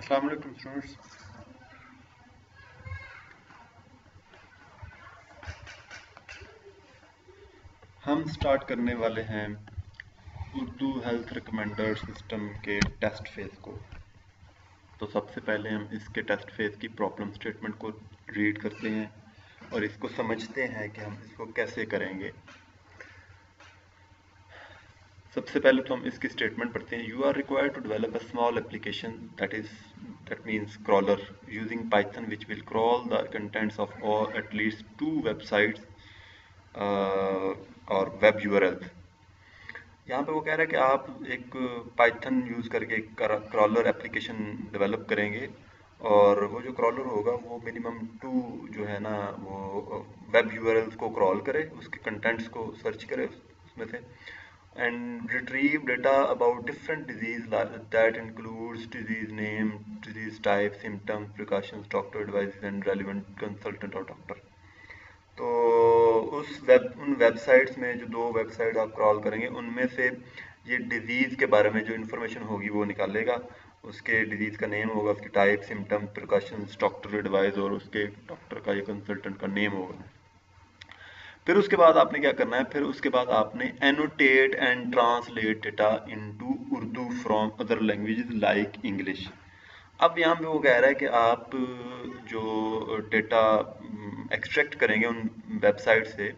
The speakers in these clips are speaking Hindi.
अस्सलाम वालेकुम स्टूडेंट्स। हम स्टार्ट करने वाले हैं उर्दू हेल्थ रिकमेंडर सिस्टम के टेस्ट फेज को। तो सबसे पहले हम इसके टेस्ट फेज की प्रॉब्लम स्टेटमेंट को रीड करते हैं और इसको समझते हैं कि हम इसको कैसे करेंगे। सबसे पहले तो हम इसकी स्टेटमेंट पढ़ते हैं। You are required to develop a small application that means crawler using Python which will crawl the contents of at least 2 websites और वेब URLs। यहाँ पे वो कह रहा है कि आप एक पाइथन यूज़ करके क्रॉलर एप्लीकेशन डेवलप करेंगे और वो जो क्रॉलर होगा वो मिनिमम 2 जो है ना वो वेब यूआरएल्स को क्रॉल करे, उसके कंटेंट्स को सर्च करे उसमें से, and retrieve data about different disease that includes disease name, disease type, symptoms, precautions, doctor advices and relevant consultant or doctor। तो उन वेबसाइट्स में जो 2 वेबसाइट आप क्रॉल करेंगे उनमें से ये डिजीज़ के बारे में जो इन्फॉर्मेशन होगी वो निकालेगा। उसके डिजीज़ का नेम होगा, उसकी type, symptoms, precautions, doctor advice और उसके डॉक्टर का या कंसल्टेंट का नेम होगा। फिर उसके बाद आपने क्या करना है, फिर उसके बाद आपने annotate and translate data into Urdu from other languages like English. अब यहाँ पे वो कह रहा है कि आप जो डेटा एक्सट्रैक्ट करेंगे उन वेबसाइट से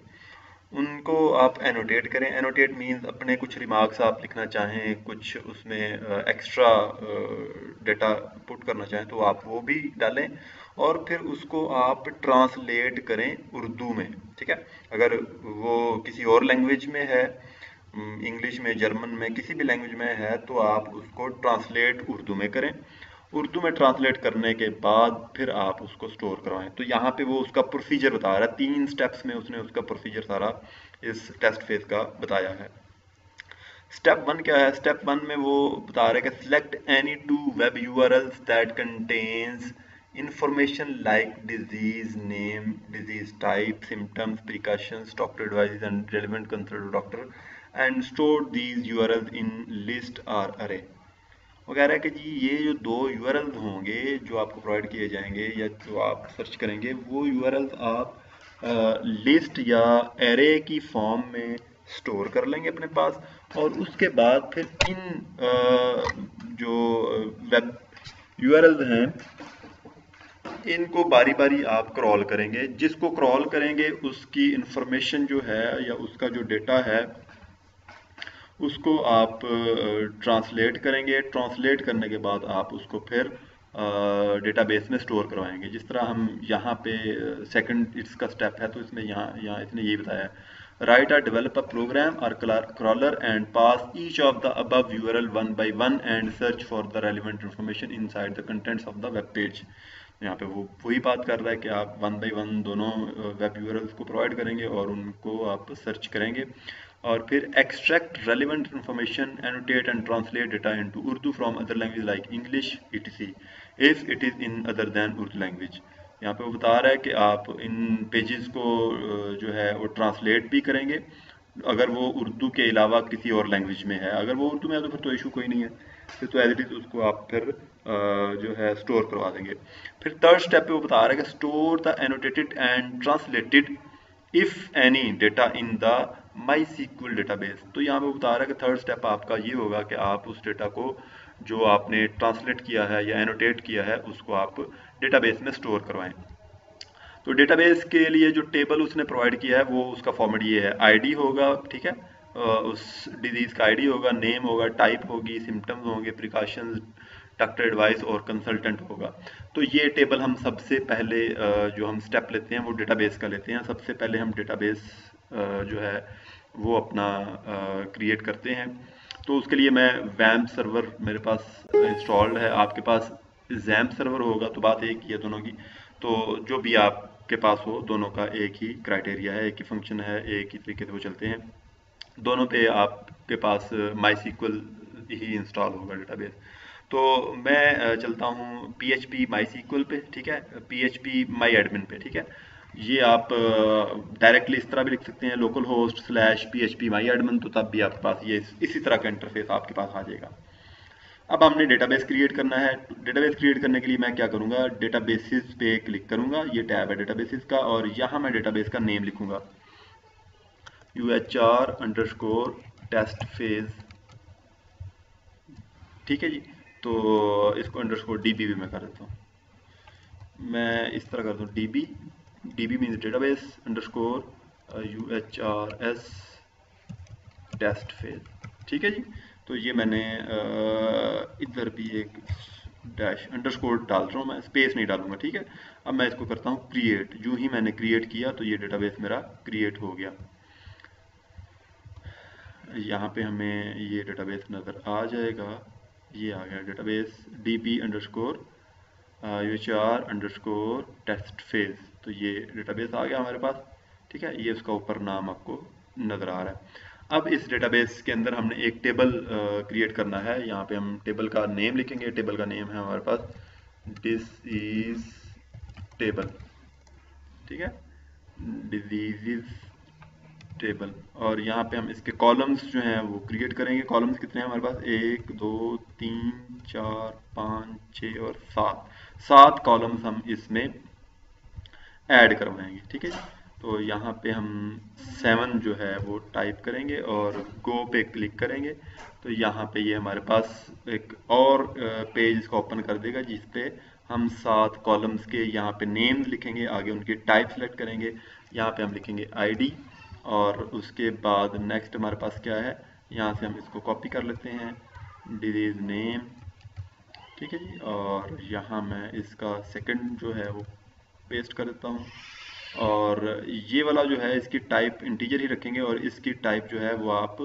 उनको आप एनोटेट करें। एनोटेट मीन्स अपने कुछ रिमार्क्स आप लिखना चाहें, कुछ उसमें एक्स्ट्रा डेटा पुट करना चाहें तो आप वो भी डालें और फिर उसको आप ट्रांसलेट करें उर्दू में। ठीक है, अगर वो किसी और लैंग्वेज में है, इंग्लिश में, जर्मन में, किसी भी लैंग्वेज में है तो आप उसको ट्रांसलेट उर्दू में करें। उर्दू में ट्रांसलेट करने के बाद फिर आप उसको स्टोर करवाएं। तो यहाँ पे वो उसका प्रोसीजर बता रहा है, 3 स्टेप्स में उसने उसका प्रोसीजर सारा इस टेस्ट फेज का बताया है। स्टेप 1 क्या है? स्टेप 1 में वो बता रहा है कि select any 2 web URLs that contains information like disease name, disease type, symptoms, precautions, doctor advice and relevant consult to doctor and store these URLs in list or array। वो कह रहा है कि जी ये जो 2 यूआरएल्स होंगे जो आपको प्रोवाइड किए जाएंगे या जो आप सर्च करेंगे वो यूआरएल्स आप लिस्ट या एरे की फॉर्म में स्टोर कर लेंगे अपने पास और उसके बाद फिर इन जो वेब यूआरएल्स हैं इनको बारी बारी आप क्रॉल करेंगे। जिसको क्रॉल करेंगे उसकी इंफॉर्मेशन जो है या उसका जो डेटा है उसको आप ट्रांसलेट करेंगे। ट्रांसलेट करने के बाद आप उसको फिर डेटाबेस में स्टोर करवाएंगे। जिस तरह हम यहाँ पे सेकंड इसका स्टेप है तो इसमें यहाँ इसने ये बताया है, right are develop a program और crawler and pass each of the above URL 1 by 1 and search for the relevant information inside the contents of the web page. यहाँ पे वो वही बात कर रहा है कि आप 1 by 1 दोनों वेब यूआरएल्स को प्रोवाइड करेंगे और उनको आप सर्च करेंगे और फिर extract relevant information, annotate and translate data into Urdu from other language like English etc if it is in other than Urdu language. यहाँ पे वो बता रहा है कि आप इन पेजेस को जो है वो ट्रांसलेट भी करेंगे अगर वो उर्दू के अलावा किसी और लैंग्वेज में है। अगर वो उर्दू में है तो फिर तो इशू कोई नहीं है, फिर तो एज इट इज उसको आप फिर जो है स्टोर करवा देंगे। फिर थर्ड स्टेप पे वो बता रहा है कि store the annotated and translated if any data in the MySQL database. तो यहाँ पे बता रहा है कि थर्ड स्टेप आपका ये होगा कि आप उस डेटा को जो आपने ट्रांसलेट किया है या एनोटेट किया है उसको आप डेटाबेस में स्टोर करवाएं। तो डेटाबेस के लिए जो टेबल उसने प्रोवाइड किया है वो उसका फॉर्मेट ये है, आईडी होगा, ठीक है, उस डिजीज का आईडी होगा, नेम होगा, टाइप होगी, सिम्टम्स होंगे, प्रिकॉशंस, डॉक्टर एडवाइस और कंसल्टेंट होगा। तो ये टेबल हम सबसे पहले जो हम स्टेप लेते हैं वो डेटाबेस का लेते हैं। सबसे पहले हम डेटाबेस जो है वो अपना क्रिएट करते हैं। तो उसके लिए मैं वैम्प सर्वर मेरे पास इंस्टॉल्ड है, आपके पास जैम्प सर्वर होगा तो बात एक ही है दोनों की। तो जो भी आपके पास हो दोनों का एक ही क्राइटेरिया है, एक ही फंक्शन है, एक ही तरीके से वो चलते हैं। दोनों पे आपके पास माई सीक्वल ही इंस्टॉल होगा डेटाबेस। तो मैं चलता हूँ PHP माई सीक्वल पे, ठीक है, PHP माई एडमिन पे, ठीक है। ये आप डायरेक्टली इस तरह भी लिख सकते हैं, लोकल होस्ट /PHP माई एडमिन, तो तब भी आपके पास ये इसी तरह का इंटरफेस आपके पास आ जाएगा। अब हमने डेटाबेस क्रिएट करना है। डेटाबेस क्रिएट करने के लिए मैं क्या करूँगा, डेटाबेसिस पे क्लिक करूँगा, ये टैब है डेटाबेसिस का, और यहाँ मैं डेटाबेस का नेम लिखूँगा UHR_टेस्ट फेज, ठीक है जी। तो इसको _DB भी मैं कर देता हूँ, मैं इस तरह कर दूँ DB means database _ UHRS test phase, ठीक है जी। तो ये मैंने इधर भी एक डैश अंडरस्कोर डाल रहा हूँ, मैं स्पेस नहीं डालूंगा, ठीक है। अब मैं इसको करता हूँ क्रिएट, जो ही मैंने क्रिएट किया तो ये डेटाबेस मेरा क्रिएट हो गया। यहाँ पे हमें ये डेटाबेस नज़र आ जाएगा, ये आ गया डेटाबेस DB_UHR_टेस्ट फेज, तो ये डेटाबेस आ गया हमारे पास, ठीक है। ये उसका ऊपर नाम आपको नज़र आ रहा है। अब इस डेटाबेस के अंदर हमने एक टेबल क्रिएट करना है। यहाँ पे हम टेबल का नेम लिखेंगे, टेबल का नेम है हमारे पास डिसीज टेबल, ठीक है, डिजीज टेबल। और यहाँ पे हम इसके कॉलम्स जो हैं वो क्रिएट करेंगे। कॉलम्स कितने हैं हमारे पास, 1 2 3 4 5 6 और 7 कॉलम्स हम इसमें ऐड करवाएंगे, ठीक है। तो यहाँ पे हम 7 जो है वो टाइप करेंगे और गो पे क्लिक करेंगे, तो यहाँ पे ये हमारे पास एक और पेज इसको ओपन कर देगा, जिसपे हम 7 कॉलम्स के यहाँ पे नेम लिखेंगे, आगे उनकी टाइप सेलेक्ट करेंगे। यहाँ पे हम लिखेंगे ID, और उसके बाद नेक्स्ट हमारे पास क्या है, यहाँ से हम इसको कॉपी कर लेते हैं, डिजीज नेम, ठीक है जी। और यहाँ मैं इसका सेकंड जो है वो पेस्ट कर देता हूँ, और ये वाला जो है इसकी टाइप इंटीजर ही रखेंगे, और इसकी टाइप जो है वो आप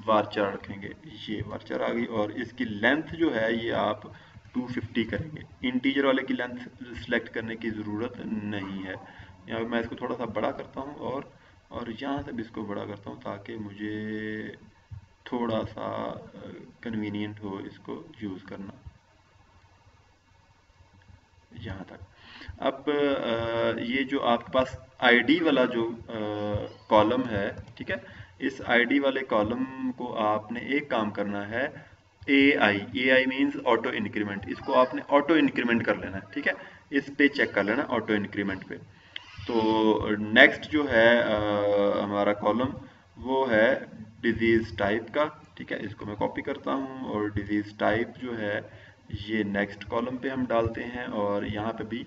वारचार रखेंगे, ये वारचार आ गई। और इसकी लेंथ जो है ये आप 250 करेंगे, इंटीजर वाले की लेंथ सिलेक्ट करने की ज़रूरत नहीं है। यहाँ पे मैं इसको थोड़ा सा बड़ा करता हूँ, और यहाँ से भी इसको बड़ा करता हूँ, ताकि मुझे थोड़ा सा कन्वीनियंट हो इसको यूज़ करना, यहाँ तक। अब ये जो आपके पास ID वाला जो कॉलम है, ठीक है, इस ID वाले कॉलम को आपने एक काम करना है, AI मीन्स ऑटो इंक्रीमेंट, इसको आपने ऑटो इंक्रीमेंट कर लेना है, ठीक है। इस पे चेक कर लेना ऑटो इंक्रीमेंट पे। तो नेक्स्ट जो है हमारा कॉलम वो है डिजीज टाइप का, ठीक है। इसको मैं कॉपी करता हूँ, और डिजीज टाइप जो है ये नेक्स्ट कॉलम पे हम डालते हैं, और यहाँ पे भी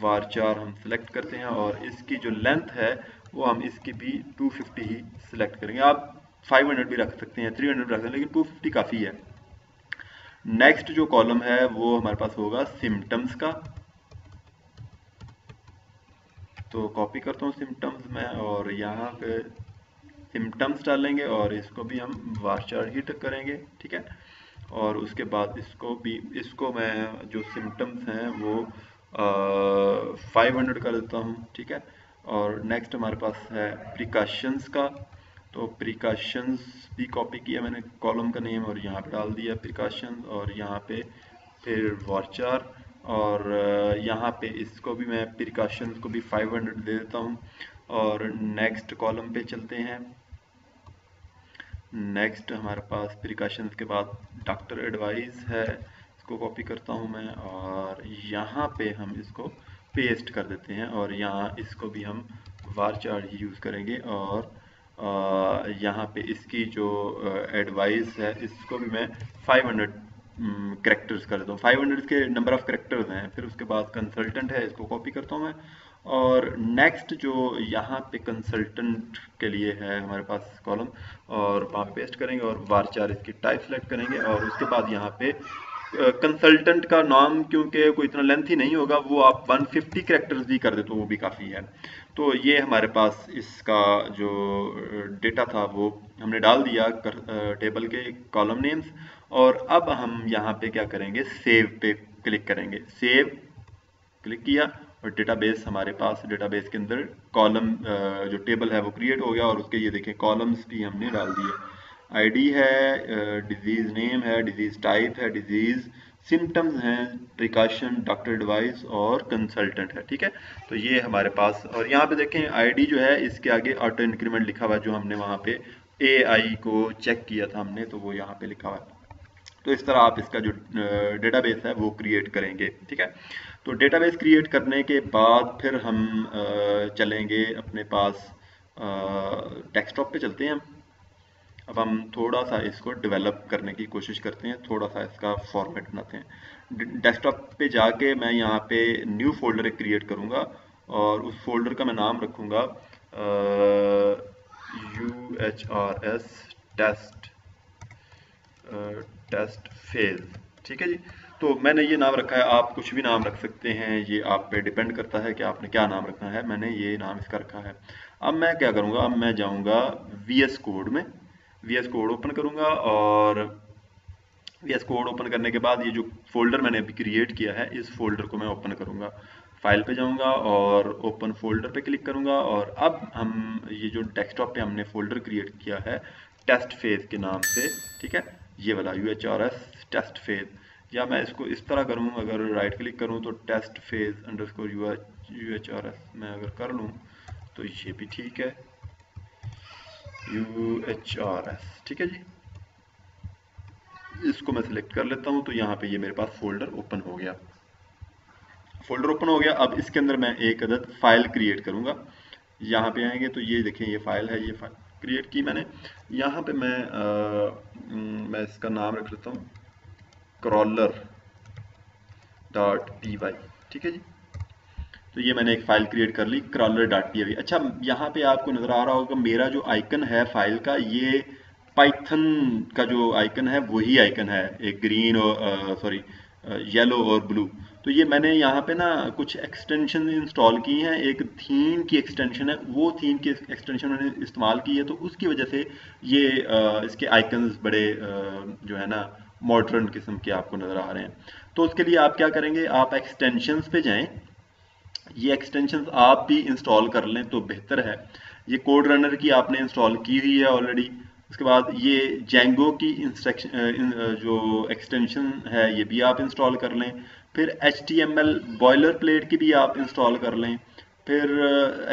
वारचार हम सिलेक्ट करते हैं, और इसकी जो लेंथ है वो हम इसकी भी 250 ही सिलेक्ट करेंगे। आप 500 भी रख सकते हैं, 300 भी रख सकते हैं, लेकिन 250 काफ़ी है। नेक्स्ट जो कॉलम है वो हमारे पास होगा सिम्टम्स का, तो कॉपी करता हूँ सिम्टम्स में, और यहाँ पे सिम्टम्स डालेंगे, और इसको भी हम वारचार ही करेंगे, ठीक है। और उसके बाद इसको मैं जो सिम्टम्स हैं वो 500 कर देता हूँ, ठीक है। और नेक्स्ट हमारे पास है प्रिकॉशंस का, तो प्रिकॉशंस भी कॉपी किया मैंने कॉलम का नेम, और यहाँ पे डाल दिया प्रिकॉशंस, और यहाँ पे फिर वारचार, और यहाँ पे इसको भी मैं प्रिकॉशंस को भी 500 दे देता हूँ। और नेक्स्ट कॉलम पे चलते हैं। नेक्स्ट हमारे पास प्रिकॉशंस के बाद डॉक्टर एडवाइस है, इसको कॉपी करता हूँ मैं, और यहाँ पे हम इसको पेस्ट कर देते हैं, और यहाँ इसको भी हम वारचार ही यूज़ करेंगे। और यहाँ पे इसकी जो एडवाइस है इसको भी मैं 500 करेक्टर्स कर देता हूँ, 500 के नंबर ऑफ करेक्टर्स हैं। फिर उसके बाद कंसल्टेंट है, इसको कॉपी करता हूँ मैं, और नेक्स्ट जो यहाँ पे कंसल्टेंट के लिए है हमारे पास कॉलम, और वहाँ पे पेस्ट करेंगे, और वारचार इसकी टाइप सेलेक्ट करेंगे, और उसके बाद यहाँ पे कंसल्टेंट का नाम, क्योंकि कोई इतना लेंथ ही नहीं होगा, वो आप 150 करेक्टर्स भी कर दे तो वो भी काफ़ी है। तो ये हमारे पास इसका जो डेटा था वो हमने डाल दिया टेबल के कॉलम नेम्स। और अब हम यहाँ पे क्या करेंगे, सेव पे क्लिक करेंगे, सेव क्लिक किया, और डेटाबेस हमारे पास, डेटाबेस के अंदर कॉलम जो टेबल है वो क्रिएट हो गया, और उसके ये देखें कॉलम्स भी हमने डाल दिए, ID है, डिजीज नेम है, डिजीज टाइप है, डिजीज सिम्टम्स हैं, प्रिकॉशन, डॉक्टर एडवाइस और कंसल्टेंट है, ठीक है। तो ये हमारे पास, और यहाँ पे देखें ID जो है इसके आगे ऑटो इंक्रीमेंट लिखा हुआ है, जो हमने वहाँ पे AI को चेक किया था हमने, तो वो यहाँ पे लिखा हुआ है। तो इस तरह आप इसका जो डेटाबेस है वो क्रिएट करेंगे। ठीक है, तो डेटाबेस क्रिएट करने के बाद फिर हम चलेंगे अपने पास डेस्कटॉप पे चलते हैं हम। अब हम थोड़ा सा इसको डेवलप करने की कोशिश करते हैं, थोड़ा सा इसका फॉर्मेट बनाते हैं। डेस्कटॉप पे जाके मैं यहाँ पे न्यू फोल्डर क्रिएट करूँगा और उस फोल्डर का मैं नाम रखूँगा UHRS टेस्ट टेस्ट फेज। ठीक है जी, तो मैंने ये नाम रखा है, आप कुछ भी नाम रख सकते हैं, ये आप पे डिपेंड करता है कि आपने क्या नाम रखना है। मैंने ये नाम इसका रखा है। अब मैं क्या करूँगा, अब मैं जाऊँगा VS कोड में, VS कोड ओपन करूँगा और VS कोड ओपन करने के बाद ये जो फोल्डर मैंने अभी क्रिएट किया है इस फोल्डर को मैं ओपन करूँगा। फाइल पे जाऊँगा और ओपन फोल्डर पे क्लिक करूँगा और अब हम ये जो डेस्कटॉप पे हमने फोल्डर क्रिएट किया है टेस्ट फेज के नाम से, ठीक है, ये वाला UHRS टेस्ट फेज, या मैं इसको इस तरह करूँ, अगर राइट क्लिक करूँ तो टेस्ट फेज अंडरस्कोर UHRS मैं अगर कर लूँ तो ये भी ठीक है, UHRS। ठीक है जी, इसको मैं सिलेक्ट कर लेता हूँ तो यहाँ पे ये मेरे पास फोल्डर ओपन हो गया। फोल्डर ओपन हो गया, अब इसके अंदर मैं एक अदद फाइल क्रिएट करूँगा। यहाँ पे आएंगे तो ये देखें ये फाइल है, ये फाइल क्रिएट की मैंने। यहाँ पे मैं इसका नाम रख लेता हूँ crawler.py। ठीक है जी, तो ये मैंने एक फाइल क्रिएट कर ली crawler.py। अच्छा, यहाँ पे आपको नजर आ रहा होगा मेरा जो आइकन है फाइल का, ये पाइथन का जो आइकन है वही आइकन है, एक ग्रीन और सॉरी येलो और ब्लू। तो ये मैंने यहाँ पे ना कुछ एक्सटेंशन इंस्टॉल की हैं, एक थीम की एक्सटेंशन है, वो थीम की एक्सटेंशन मैंने इस्तेमाल की है, तो उसकी वजह से ये इसके आइकन्स बड़े जो है ना मॉडर्न किस्म के आपको नजर आ रहे हैं। तो उसके लिए आप क्या करेंगे, आप एक्सटेंशंस पे जाएं, ये एक्सटेंशंस आप भी इंस्टॉल कर लें तो बेहतर है। ये कोड रनर की आपने इंस्टॉल की हुई है ऑलरेडी। उसके बाद ये जेंगो की जो एक्सटेंशन है ये भी आप इंस्टॉल कर लें। फिर HTML बॉयलर प्लेट की भी आप इंस्टॉल कर लें। फिर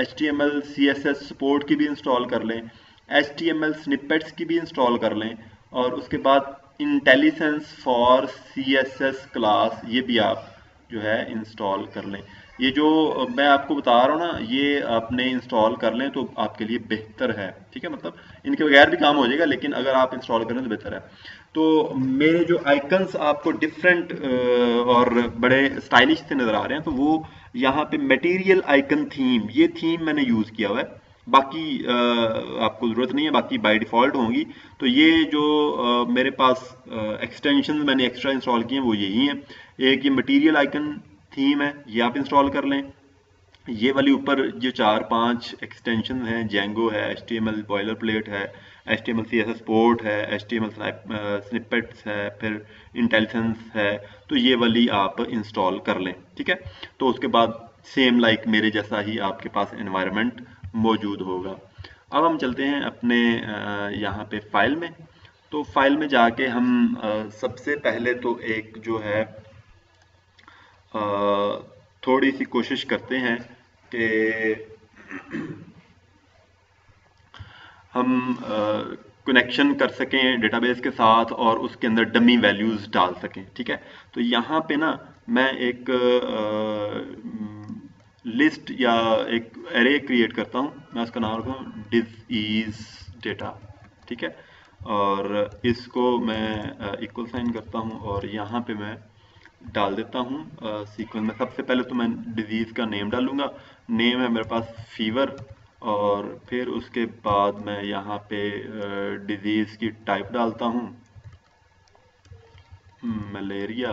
HTML CSS सपोर्ट की भी इंस्टॉल कर लें। HTML स्निपेट्स की भी इंस्टॉल कर लें। और उसके बाद इंटेलिसेंस फॉर CSS क्लास ये भी आप जो है इंस्टॉल कर लें। ये जो मैं आपको बता रहा हूँ ना, ये आपने इंस्टॉल कर लें तो आपके लिए बेहतर है। ठीक है, मतलब इनके बगैर भी काम हो जाएगा, लेकिन अगर आप इंस्टॉल करें तो बेहतर है। तो मेरे जो आइकन्स आपको डिफरेंट और बड़े स्टाइलिश से नज़र आ रहे हैं, तो वो यहाँ पे मटेरियल आइकन थीम, ये थीम मैंने यूज़ किया हुआ है। बाकी आपको ज़रूरत नहीं है, बाकी बाय डिफ़ॉल्ट होंगी। तो ये जो मेरे पास एक्सटेंशन मैंने एक्स्ट्रा इंस्टॉल किए हैं वो यही हैं। एक ये मटेरियल आइकन थीम है, ये आप इंस्टॉल कर लें। ये वाली ऊपर जो 4-5 एक्सटेंशन हैं, जेंगो है, HTML बॉयलर प्लेट है, HTML CSS पोर्ट है, HTML स्निपेट्स है, फिर इंटेलिजेंस है, तो ये वाली आप इंस्टॉल कर लें। ठीक है, तो उसके बाद सेम लाइक मेरे जैसा ही आपके पास एनवायरनमेंट मौजूद होगा। अब हम चलते हैं अपने यहाँ पे फाइल में। तो फाइल में जाके हम सबसे पहले तो एक जो है थोड़ी सी कोशिश करते हैं कि हम कनेक्शन कर सकें डेटाबेस के साथ और उसके अंदर डमी वैल्यूज़ डाल सकें। ठीक है, तो यहाँ पे ना मैं एक लिस्ट या एक एरे क्रिएट करता हूँ, मैं उसका नाम रखता हूँ डिज़ डेटा। ठीक है, और इसको मैं इक्वल साइन करता हूँ और यहाँ पे मैं डाल देता हूँ सीक्वेंस में। सबसे पहले तो मैं डिजीज़ का नेम डालूंगा, नेम है मेरे पास फीवर, और फिर उसके बाद मैं यहाँ पे डिजीज़ की टाइप डालता हूँ मलेरिया,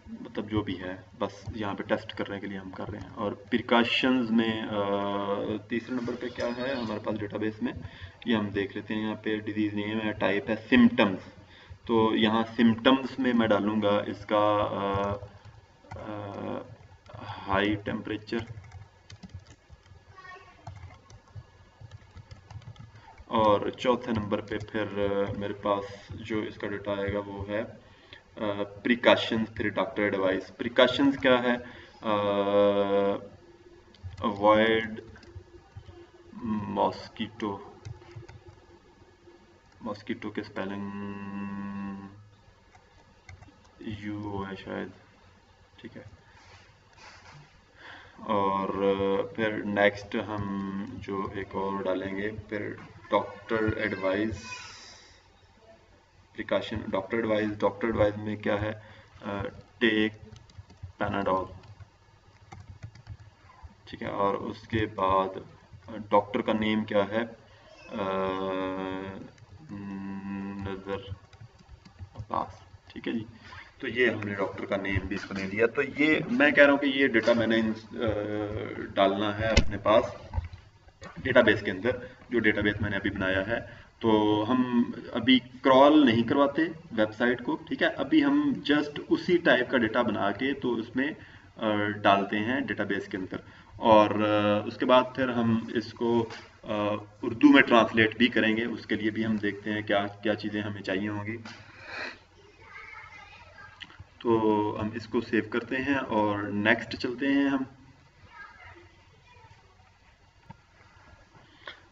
मतलब जो भी है, बस यहाँ पे टेस्ट करने के लिए हम कर रहे हैं। और प्रिकॉशंस में तीसरे नंबर पे क्या है हमारे पास डेटाबेस में, ये हम देख लेते हैं। यहाँ पे डिजीज़ नेम है, टाइप है सिम्टम्स, तो यहाँ सिम्टम्स में मैं डालूँगा इसका हाई टेम्परेचर, और चौथे नंबर पे फिर मेरे पास जो इसका डेटा आएगा वो है प्रिकॉशंस, फिर डॉक्टर एडवाइस। प्रिकॉशंस क्या है, अवॉइड मॉस्किटो, मॉस्किटो के स्पेलिंग UO है शायद, ठीक है। और फिर नेक्स्ट हम जो एक और डालेंगे, फिर doctor advice precaution. Doctor advice में क्या है, टेक पैनाडोल, ठीक है। और उसके बाद डॉक्टर का नेम क्या है, नजर अब्बास, ठीक है जी। तो ये हमने डॉक्टर का नेम भी इसको दे दिया। तो ये मैं कह रहा हूँ कि ये डेटा मैंने डालना है अपने पास डेटाबेस के अंदर, जो डेटाबेस मैंने अभी बनाया है। तो हम अभी क्रॉल नहीं करवाते वेबसाइट को, ठीक है। अभी हम जस्ट उसी टाइप का डेटा बना के तो उसमें डालते हैं डेटाबेस के अंदर। और उसके बाद फिर हम इसको उर्दू में ट्रांसलेट भी करेंगे। उसके लिए भी हम देखते हैं क्या क्या चीज़ें हमें चाहिए होंगी। तो हम इसको सेव करते हैं और नेक्स्ट चलते हैं हम।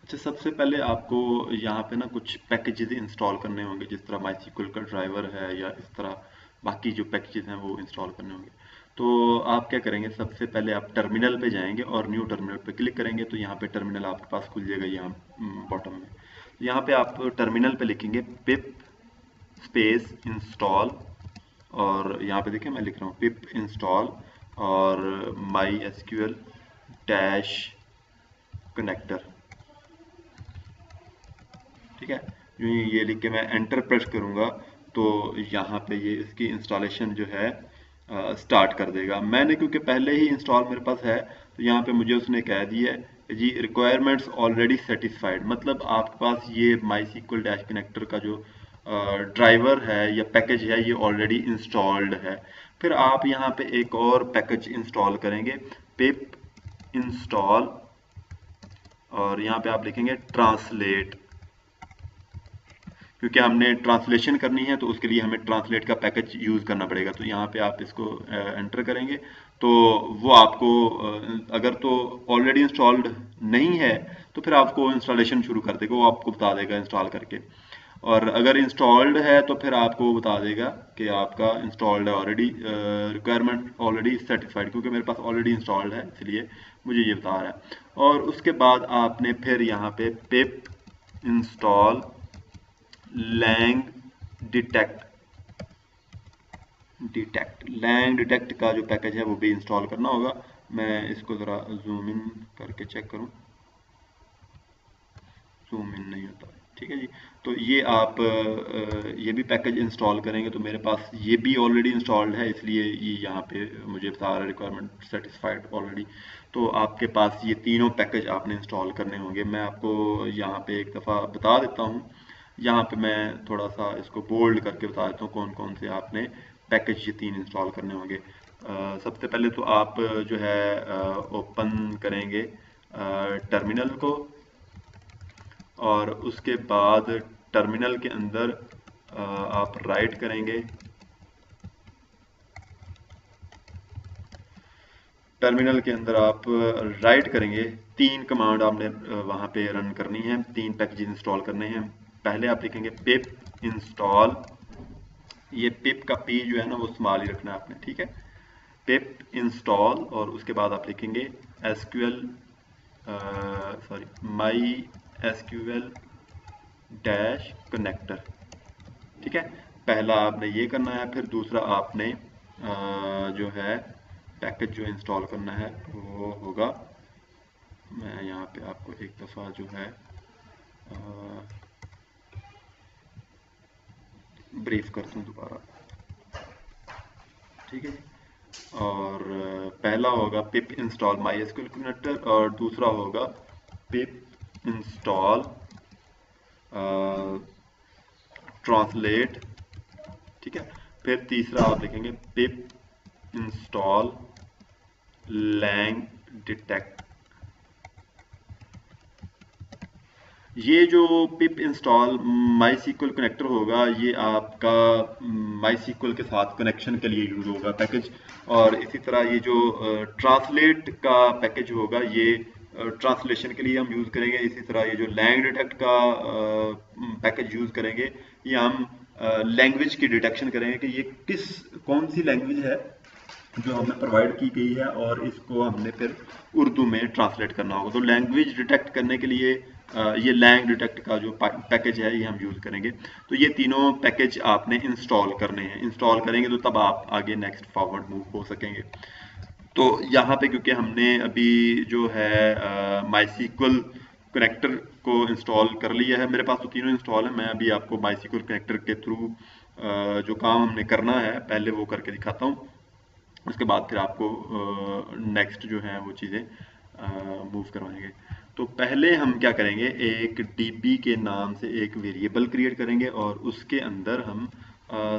अच्छा, सबसे पहले आपको यहाँ पे ना कुछ पैकेजेस इंस्टॉल करने होंगे, जिस तरह माईसीक्वल का ड्राइवर है या इस तरह बाकी जो पैकेजेस हैं वो इंस्टॉल करने होंगे। तो आप क्या करेंगे, सबसे पहले आप टर्मिनल पे जाएंगे और न्यू टर्मिनल पे क्लिक करेंगे तो यहाँ पे टर्मिनल आपके पास खुल जाएगा यहाँ बॉटम में। तो यहाँ पे आप टर्मिनल पे लिखेंगे पिप स्पेस इंस्टॉल, और यहाँ पे देखिए मैं लिख रहा हूँ पिप इंस्टॉल और माई एसक्यूएल डैश कनेक्टर, ठीक है। यूँ ही ये लिख के मैं एंटर प्रेस करूँगा तो यहाँ पे ये इसकी इंस्टॉलेशन जो है स्टार्ट कर देगा। मैंने क्योंकि पहले ही इंस्टॉल मेरे पास है तो यहाँ पे मुझे उसने कह दिया है कि जी रिक्वायरमेंट्स ऑलरेडी सेटिस्फाइड, मतलब आपके पास ये माई सीक्वल डैश कनेक्टर का जो ड्राइवर है या पैकेज है ये ऑलरेडी इंस्टॉल्ड है। फिर आप यहाँ पे एक और पैकेज इंस्टॉल करेंगे, पिप इंस्टॉल, और यहाँ पे आप लिखेंगे ट्रांसलेट, क्योंकि हमने ट्रांसलेशन करनी है तो उसके लिए हमें ट्रांसलेट का पैकेज यूज़ करना पड़ेगा। तो यहाँ पे आप इसको एंटर करेंगे तो वो आपको अगर तो ऑलरेडी इंस्टॉल्ड नहीं है तो फिर आपको इंस्टॉलेशन शुरू कर देगा, वो आपको बता देगा इंस्टॉल करके। और अगर इंस्टॉल्ड है तो फिर आपको बता देगा कि आपका इंस्टॉल्ड है ऑलरेडी, रिक्वायरमेंट ऑलरेडी सेटिस्फाइड, क्योंकि मेरे पास ऑलरेडी इंस्टॉल्ड है इसलिए मुझे ये बता रहा है। और उसके बाद आपने फिर यहाँ पे pip install lang lang detect का जो पैकेज है वो भी इंस्टॉल करना होगा। मैं इसको ज़रा जूम इन करके चेक करूं, जूम इन नहीं होता, ठीक है जी। तो ये आप ये भी पैकेज इंस्टॉल करेंगे तो मेरे पास ये भी ऑलरेडी इंस्टॉल्ड है इसलिए ये यहाँ पे मुझे बता रहा है रिक्वायरमेंट सेटिस्फाइड ऑलरेडी। तो आपके पास ये तीनों पैकेज आपने इंस्टॉल करने होंगे। मैं आपको यहाँ पे एक दफ़ा बता देता हूँ, यहाँ पे मैं थोड़ा सा इसको बोल्ड करके बता देता हूँ कौन कौन से आपने पैकेज ये तीन इंस्टॉल करने होंगे। सबसे पहले तो आप जो है ओपन करेंगे टर्मिनल को, और उसके बाद टर्मिनल के अंदर आप राइट करेंगे, टर्मिनल के अंदर आप राइट करेंगे, तीन कमांड आपने वहाँ पे रन करनी है, तीन पैकेज इंस्टॉल करने हैं। पहले आप लिखेंगे पिप इंस्टॉल, ये पिप का पी जो है ना वो स्मॉल ही रखना है आपने, ठीक है। पिप इंस्टॉल और उसके बाद आप लिखेंगे SQL my SQL dash connector, ठीक है। पहला आपने ये करना है, फिर दूसरा आपने जो है पैकेज जो इंस्टॉल करना है वो होगा, मैं यहाँ पे आपको एक दफ़ा जो है ब्रीफ कर दूँ दोबारा, ठीक है। और पहला होगा पिप इंस्टॉल माई एसक्यूएल कनेक्टर और दूसरा होगा पिप इंस्टॉल ट्रांसलेट, ठीक है। फिर तीसरा आप लिखेंगे पिप इंस्टॉल लैंग डिटेक्ट। ये जो pip install MySQL connector होगा ये आपका माई सीक्वल के साथ कनेक्शन के लिए यूज़ होगा पैकेज। और इसी तरह ये जो ट्रांसलेट का पैकेज होगा ये ट्रांसलेशन के लिए हम यूज़ करेंगे। इसी तरह ये जो लैंग डिटेक्ट का पैकेज यूज़ करेंगे ये हम लैंग्वेज की डिटेक्शन करेंगे कि ये कौन सी लैंग्वेज है जो हमें प्रोवाइड की गई है और इसको हमने फिर उर्दू में ट्रांसलेट करना होगा। तो लैंग्वेज डिटेक्ट करने के लिए ये लैंग डिटेक्ट का जो पैकेज है ये हम यूज़ करेंगे। तो ये तीनों पैकेज आपने इंस्टॉल करने हैं, इंस्टॉल करेंगे तो तब आप आगे नेक्स्ट फॉरवर्ड मूव हो सकेंगे। तो यहाँ पे क्योंकि हमने अभी जो है माईसीक्वल कनेक्टर को इंस्टॉल कर लिया है, मेरे पास तो तीनों इंस्टॉल है। मैं अभी आपको माईसीक्वल कनेक्टर के थ्रू जो काम हमने करना है पहले वो करके दिखाता हूँ। उसके बाद फिर आपको नेक्स्ट जो है वो चीज़ें मूव करवाएंगे। तो पहले हम क्या करेंगे, एक डीबी के नाम से एक वेरिएबल क्रिएट करेंगे और उसके अंदर हम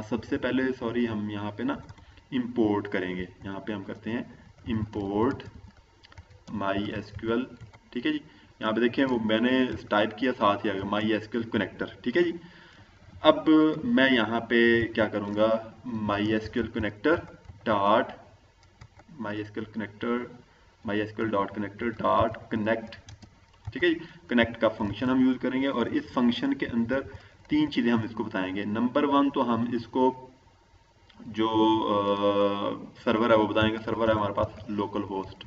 सबसे पहले सॉरी हम यहाँ पे ना इंपोर्ट करेंगे। यहाँ पे हम करते हैं इंपोर्ट माई एसक्यूएल, ठीक है जी। यहाँ पे देखें वो मैंने टाइप किया साथ ही आ गया माई एसक्यूएल कनेक्टर, ठीक है जी। अब मैं यहाँ पे क्या करूँगा, my SQL connector dot my SQL connector my SQL dot connector dot connect, ठीक है जी। कनेक्ट का फंक्शन हम यूज़ करेंगे और इस फंक्शन के अंदर तीन चीज़ें हम इसको बताएंगे। नंबर वन तो हम इसको जो सर्वर है वो बताएंगे, सर्वर है हमारे पास लोकल होस्ट,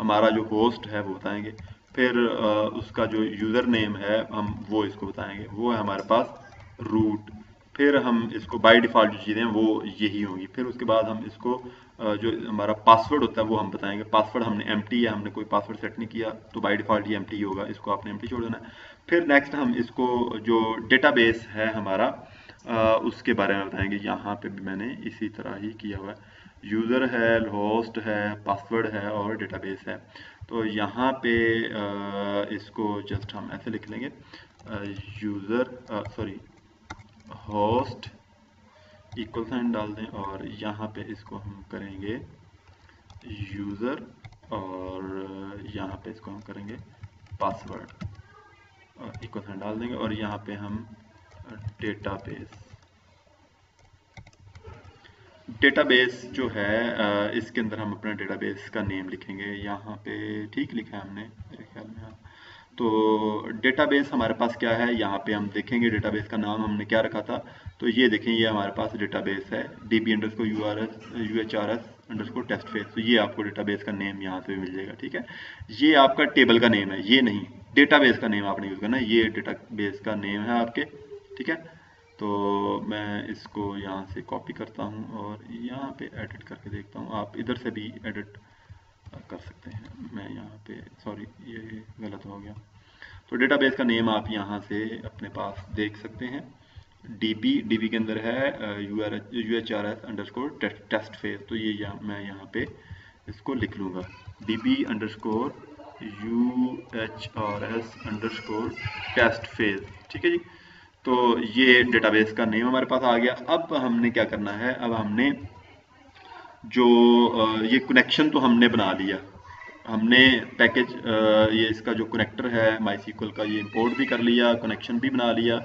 हमारा जो होस्ट है वो बताएंगे। फिर उसका जो यूज़र नेम है हम वो इसको बताएंगे, वो है हमारे पास रूट। फिर हम इसको बाय डिफ़ॉल्ट जो चीज़ें हैं वो यही होंगी। फिर उसके बाद हम इसको जो हमारा पासवर्ड होता है वो हम बताएंगे। पासवर्ड हमने एम्प्टी है, हमने कोई पासवर्ड सेट नहीं किया तो बाय डिफ़ॉल्ट ये एम्प्टी होगा, इसको आपने एम्प्टी छोड़ देना है। फिर नेक्स्ट हम इसको जो डेटाबेस है हमारा उसके बारे में बताएंगे। यहाँ पे भी मैंने इसी तरह ही किया हुआ है, यूज़र है, होस्ट है, पासवर्ड है और डेटाबेस है। तो यहाँ पे इसको जस्ट हम ऐसे लिख लेंगे, user sorry host equal sign डाल दें और यहाँ पे इसको हम करेंगे यूज़र और यहाँ पे इसको हम करेंगे पासवर्ड इक्वल साइन डाल देंगे और यहाँ पे हम डेटाबेस डेटाबेस जो है इसके अंदर हम अपना डेटाबेस का नेम लिखेंगे। यहाँ पे ठीक लिखा है हमने मेरे ख्याल में, हाँ। तो डेटाबेस हमारे पास क्या है, यहाँ पे हम देखेंगे डेटाबेस का नाम हमने क्या रखा था। तो ये देखें, ये हमारे पास डेटाबेस है db_urs_टेस्ट_फेस। तो ये आपको डेटाबेस का नेम यहाँ से भी मिल जाएगा, ठीक है। ये आपका टेबल का नेम है, ये नहीं, डेटाबेस का नेम आपने यूज़ करना है। ये डेटाबेस का नेम है आपके, ठीक है। तो मैं इसको यहाँ से कॉपी करता हूँ और यहाँ पे एडिट करके देखता हूँ। आप इधर से भी एडिट कर सकते हैं। मैं यहाँ पे सॉरी ये गलत हो गया। तो डेटाबेस का नेम आप यहाँ से अपने पास देख सकते हैं। डीबी के अंदर है UHRS_टेस्ट_फेस। तो ये मैं यहाँ पे इसको लिख लूँगा DB_UHRS_टेस्ट_फेस, ठीक है जी। तो ये डेटाबेस का नेम हमारे पास आ गया। अब हमने क्या करना है, अब हमने जो ये कनेक्शन तो हमने बना लिया, हमने पैकेज ये इसका जो कनेक्टर है माईसीक्वल का ये इंपोर्ट भी कर लिया, कनेक्शन भी बना लिया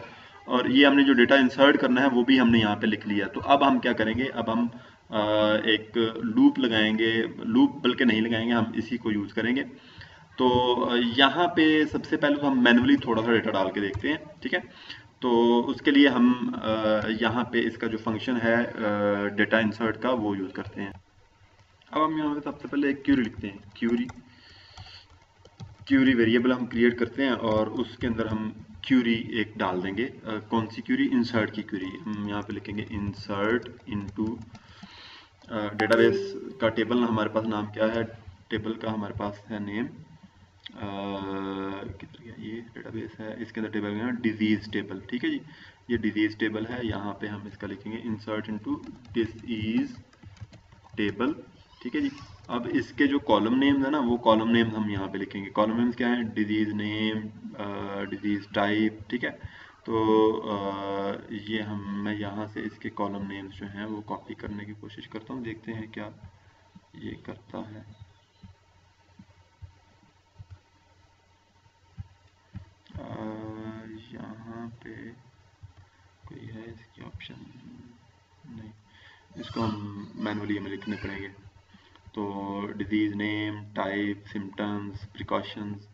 और ये हमने जो डेटा इंसर्ट करना है वो भी हमने यहाँ पे लिख लिया। तो अब हम क्या करेंगे, अब हम एक लूप लगाएंगे, लूप बल्कि नहीं लगाएंगे, हम इसी को यूज़ करेंगे। तो यहाँ पे सबसे पहले तो हम मैनुअली थोड़ा सा डेटा डाल के देखते हैं, ठीक है। तो उसके लिए हम यहाँ पे इसका जो फंक्शन है डेटा इंसर्ट का वो यूज़ करते हैं। अब हम यहाँ पे सबसे पहले एक क्यूरी लिखते हैं, क्यूरी वेरिएबल हम क्रिएट करते हैं और उसके अंदर हम क्यूरी एक डाल देंगे। कौन सी क्यूरी, इंसर्ट की क्यूरी। हम यहाँ पे लिखेंगे इंसर्ट इनटू डेटाबेस का टेबल हमारे पास नाम क्या है, टेबल का हमारे पास है नेम किधर गया, ये डेटाबेस है, इसके अंदर टेबल है डिजीज टेबल, ठीक है जी। ये डिजीज टेबल है, यहाँ पे हम इसका लिखेंगे इंसर्ट इनटू डिजीज टेबल, ठीक है जी। अब इसके जो कॉलम नेम्स है ना वो कॉलम नेम्स हम यहाँ पे लिखेंगे। कॉलम नेम्स क्या है, डिजीज नेम, डिजीज टाइप, ठीक है। तो ये मैं यहाँ से इसके कॉलम नेम्स जो हैं वो कॉपी करने की कोशिश करता हूँ, देखते हैं क्या ये करता है। यहाँ पे कोई है इसकी ऑप्शन नहीं, इसको हम मैनुअली हमें लिखने पड़ेंगे। तो disease name, type, symptoms, precautions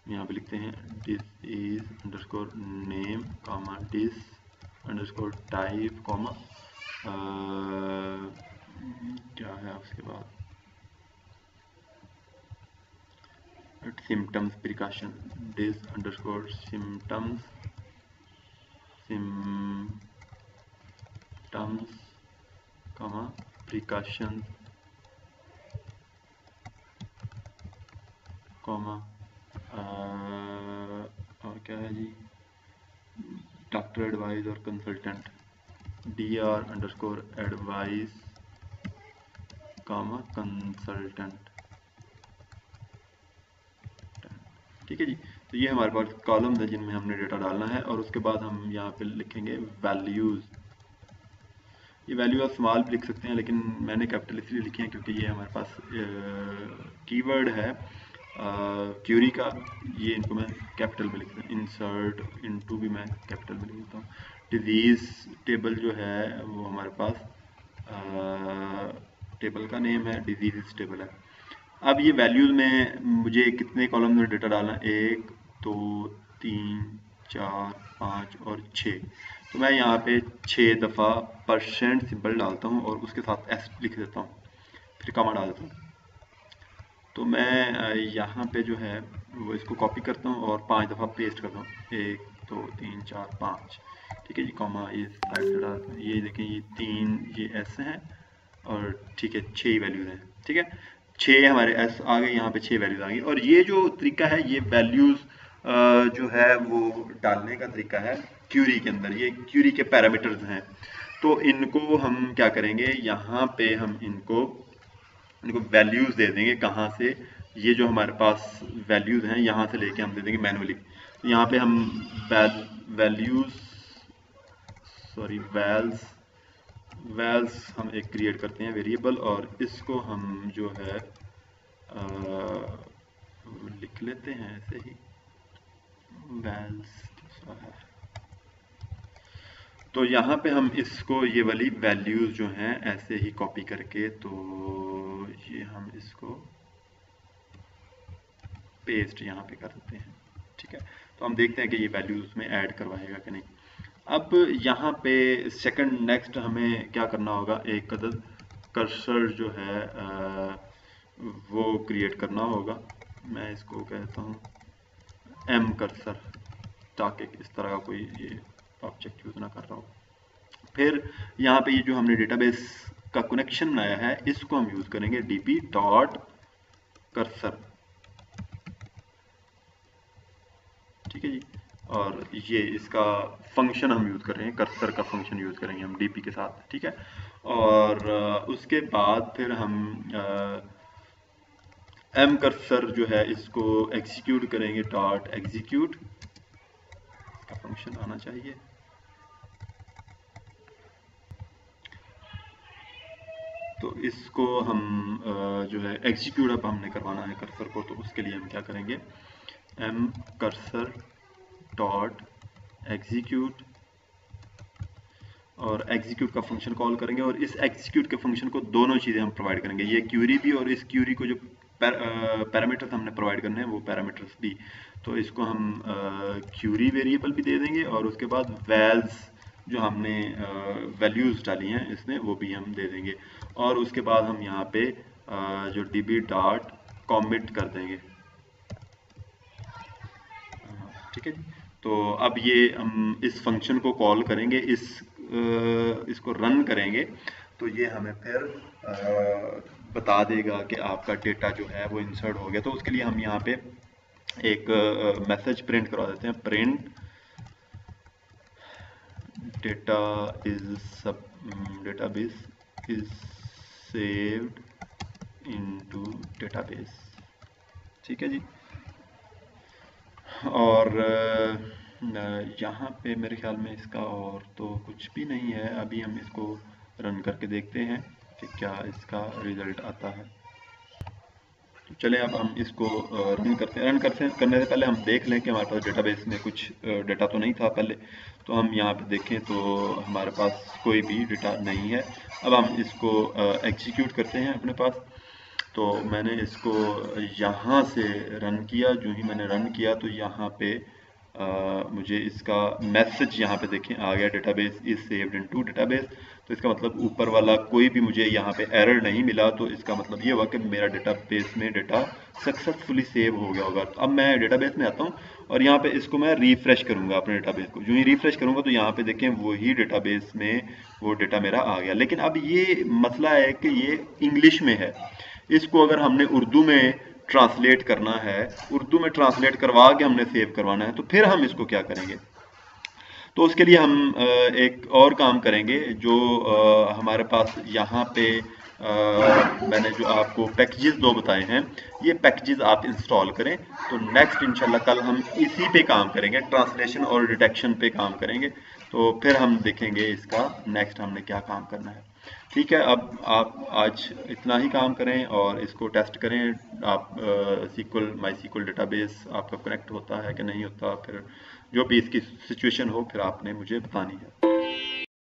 यहाँ पे लिखते हैं डिजीज अंडरस्कोर नेम कामा डिस अंडरस्कोर टाइप कॉमा क्या है उसके बाद symptoms precaution this underscore symptoms comma precautions comma और क्या है जी डॉक्टर एडवाइस और consultant dr underscore advice comma consultant. ठीक है जी, तो ये हमारे पास कॉलम्स है जिनमें हमने डेटा डालना है। और उसके बाद हम यहाँ पे लिखेंगे वैल्यूज़। ये वैल्यू आप स्मॉल भी लिख सकते हैं, लेकिन मैंने कैपिटल इसलिए लिखे हैं क्योंकि ये हमारे पास कीवर्ड है क्यूरी का, ये इनको मैं कैपिटल में लिखता हूँ। इंसर्ट इनटू भी मैं कैपिटल में लिख देता हूँ। डिजीज़ टेबल जो है वो हमारे पास टेबल का नेम है डिजीज़ टेबल है। अब ये वैल्यूज़ में मुझे कितने कॉलम में डेटा डालना है, 1 2 3 4 5 और 6। तो मैं यहाँ पे 6 दफ़ा % सिंबल डालता हूँ और उसके साथ एस लिख देता हूँ, फिर कॉमा डाल देता हूँ। तो मैं यहाँ पे जो है वो इसको कॉपी करता हूँ और 5 दफ़ा पेस्ट करता हूँ, 1 2 3 4 5। ठीक है जी, कॉमा ये साइड से डालता हूँ। ये देखें, ये 3 ये एस हैं और ठीक है 6 वैल्यूज हैं। ठीक है, 6 हमारे एस आ गए, यहाँ पे 6 वैल्यूज आ गई। और ये जो तरीका है, ये वैल्यूज जो है वो डालने का तरीका है क्यूरी के अंदर। ये क्यूरी के पैरामीटर्स हैं, तो इनको हम क्या करेंगे, यहाँ पे हम इनको वैल्यूज दे देंगे। कहाँ से? ये जो हमारे पास वैल्यूज हैं यहाँ से लेके हम दे देंगे मैनुअली। तो यहाँ पे हम वैल्यूज सॉरी वैल्स हम एक क्रिएट करते हैं वेरिएबल, और इसको हम जो है लिख लेते हैं ऐसे ही वैल्स है। तो यहाँ पे हम इसको ये वाली वैल्यूज जो हैं ऐसे ही कॉपी करके, तो ये हम इसको पेस्ट यहाँ पे कर देते हैं। ठीक है, तो हम देखते हैं कि ये वैल्यूज में ऐड करवाएगा कि नहीं। अब यहाँ पे सेकंड नेक्स्ट हमें क्या करना होगा, एक अदद कर्सर जो है वो क्रिएट करना होगा। मैं इसको कहता हूँ एम कर्सर, ताकि इस तरह का कोई ये ऑब्जेक्ट यूज ना कर रहा हो। फिर यहाँ पे ये जो हमने डेटाबेस का कनेक्शन बनाया है, इसको हम यूज करेंगे डीपी डॉट कर्सर। ठीक है जी, और ये इसका फंक्शन हम यूज़ कर रहे हैं, कर्सर का फंक्शन यूज़ करेंगे हम डीपी के साथ। ठीक है, और उसके बाद फिर हम एम कर्सर जो है इसको एग्जीक्यूट करेंगे, डॉट एग्जीक्यूट का फंक्शन आना चाहिए। तो इसको हम जो है एग्जीक्यूट अब हमने करवाना है कर्सर को, तो उसके लिए हम क्या करेंगे, एम कर्सर डॉट एग्जीक्यूट, और एग्जीक्यूट का फंक्शन कॉल करेंगे। और इस एग्जीक्यूट के फंक्शन को दोनों चीज़ें हम प्रोवाइड करेंगे, ये क्यूरी भी और इस क्यूरी को जो पैरामीटर्स हमने प्रोवाइड करने हैं वो पैरामीटर्स भी। तो इसको हम क्यूरी वेरिएबल भी दे देंगे, और उसके बाद वैल्स जो हमने वैल्यूज़ डाली हैं इसमें वो भी हम दे देंगे। और उसके बाद हम यहाँ पे जो db डॉट कॉमिट कर देंगे। ठीक है जी, तो अब ये हम इस फंक्शन को कॉल करेंगे, इसको रन करेंगे, तो ये हमें फिर बता देगा कि आपका डेटा जो है वो इंसर्ट हो गया। तो उसके लिए हम यहाँ पे एक मैसेज प्रिंट करवा देते हैं, print data database is saved into database. ठीक है जी, और यहाँ पे मेरे ख्याल में इसका और तो कुछ भी नहीं है। अभी हम इसको रन करके देखते हैं कि क्या इसका रिजल्ट आता है। तो चलें अब हम इसको रन करते हैं। करने से पहले हम देख लें कि हमारे पास डेटाबेस में कुछ डेटा तो नहीं था पहले। तो हम यहाँ पे देखें तो हमारे पास कोई भी डेटा नहीं है। अब हम इसको एग्जीक्यूट करते हैं अपने पास। तो मैंने इसको यहाँ से रन किया, जो ही मैंने रन किया तो यहाँ पे मुझे इसका मैसेज यहाँ पे देखें आ गया, database is saved in to database. तो इसका मतलब ऊपर वाला कोई भी मुझे यहाँ पे एरर नहीं मिला, तो इसका मतलब ये हुआ कि मेरा डेटाबेस में डेटा सक्सेसफुली सेव हो गया होगा। अब मैं डेटाबेस में आता हूँ और यहाँ पे इसको मैं रिफ्रेश करूँगा अपने डेटाबेस को। जो ही रिफ्रेश करूँगा तो यहाँ पे देखें वही डेटाबेस में वो डेटा मेरा आ गया। लेकिन अब ये मसला है कि ये इंग्लिश में है, इसको अगर हमने उर्दू में ट्रांसलेट करना है, उर्दू में ट्रांसलेट करवा के हमने सेव करवाना है, तो फिर हम इसको क्या करेंगे? तो उसके लिए हम एक और काम करेंगे, जो हमारे पास यहाँ पे मैंने जो आपको पैकेजेस दो बताए हैं, ये पैकेजेस आप इंस्टॉल करें। तो नेक्स्ट इंशाल्लाह कल हम इसी पे काम करेंगे, ट्रांसलेशन और डिटेक्शन पे काम करेंगे। तो फिर हम देखेंगे इसका नेक्स्ट हमने क्या काम करना है। ठीक है, अब आप आज इतना ही काम करें और इसको टेस्ट करें। आप सीक्वल माई सीक्वल डेटाबेस आपका कनेक्ट होता है कि नहीं होता, फिर जो भी इसकी सिचुएशन हो फिर आपने मुझे बतानी है।